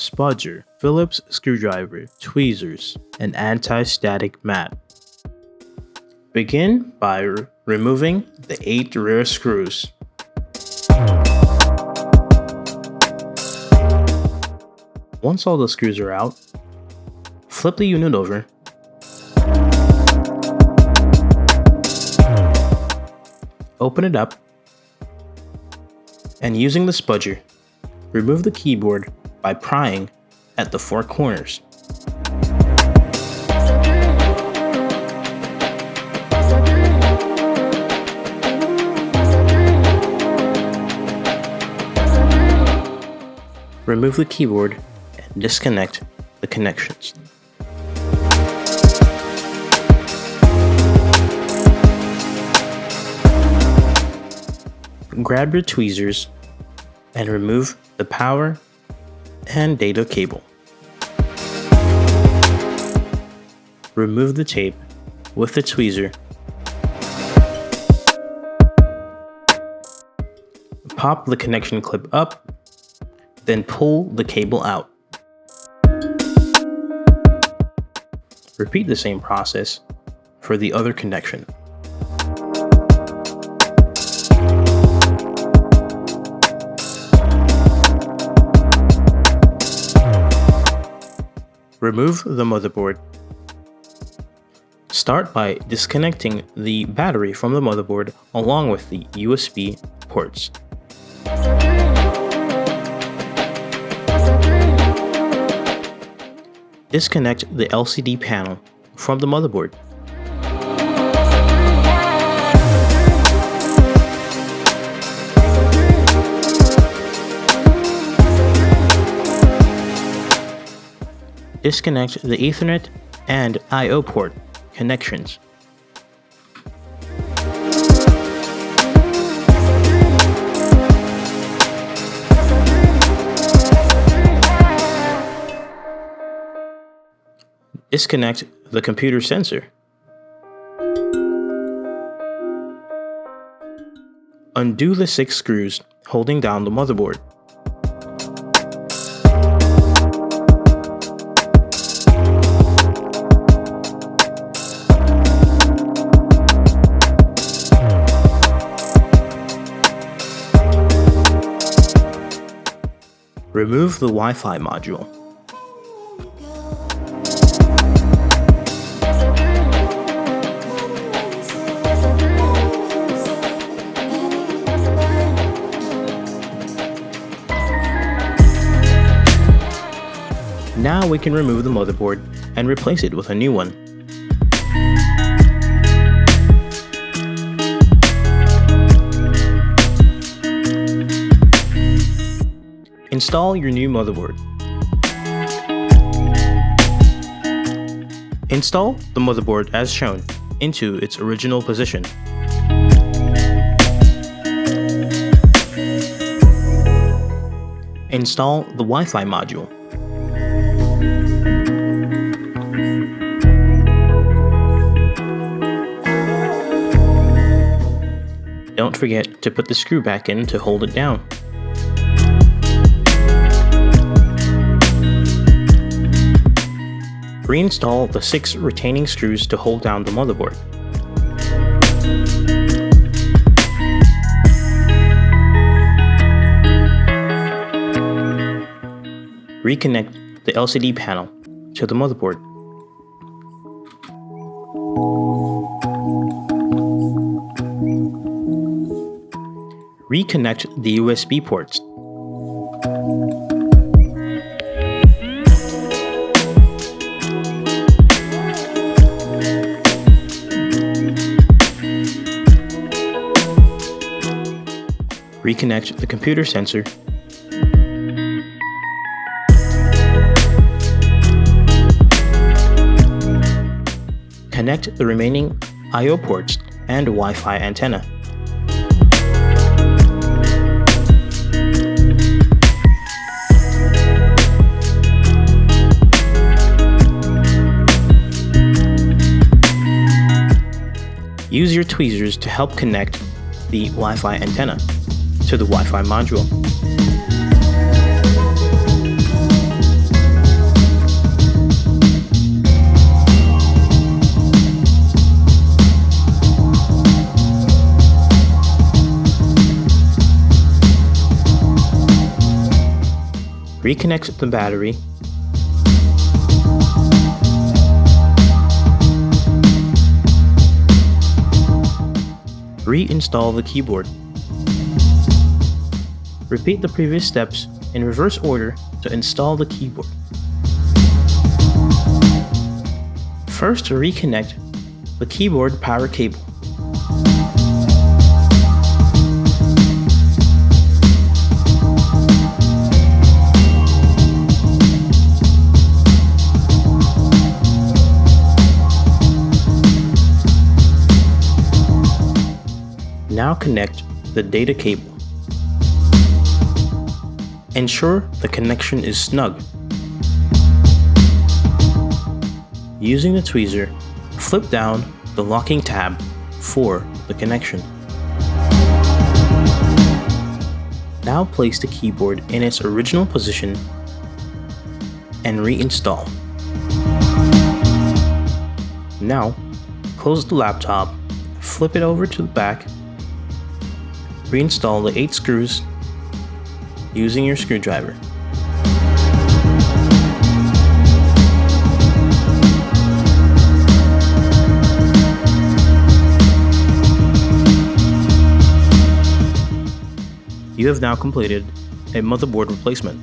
spudger, Phillips screwdriver, tweezers, and anti-static mat. Begin by removing the 8 rear screws. Once all the screws are out, flip the unit over, open it up, and using the spudger, remove the keyboard by prying at the 4 corners. Remove the keyboard and disconnect the connections. Grab your tweezers and remove the power and data cable. Remove the tape with the tweezer. Pop the connection clip up, then pull the cable out. Repeat the same process for the other connection. Remove the motherboard. Start by disconnecting the battery from the motherboard along with the USB ports. Disconnect the LCD panel from the motherboard. Disconnect the Ethernet and I/O port connections. Disconnect the computer sensor. Undo the 6 screws holding down the motherboard. Remove the Wi-Fi module. Now we can remove the motherboard and replace it with a new one. Install your new motherboard. Install the motherboard as shown into its original position. Install the Wi-Fi module. Don't forget to put the screw back in to hold it down. Reinstall the 6 retaining screws to hold down the motherboard. Reconnect the LCD panel to the motherboard. Reconnect the USB ports. Reconnect the computer sensor. Connect the remaining I/O ports and Wi-Fi antenna. Use your tweezers to help connect the Wi-Fi antenna to the Wi-Fi module. Reconnect the battery. Reinstall the keyboard. Repeat the previous steps in reverse order to install the keyboard. First, reconnect the keyboard power cable. Now connect the data cable. Ensure the connection is snug. Using the tweezer, flip down the locking tab for the connection. Now place the keyboard in its original position and reinstall. Now, close the laptop, flip it over to the back, reinstall the 8 screws using your screwdriver. You have now completed a motherboard replacement.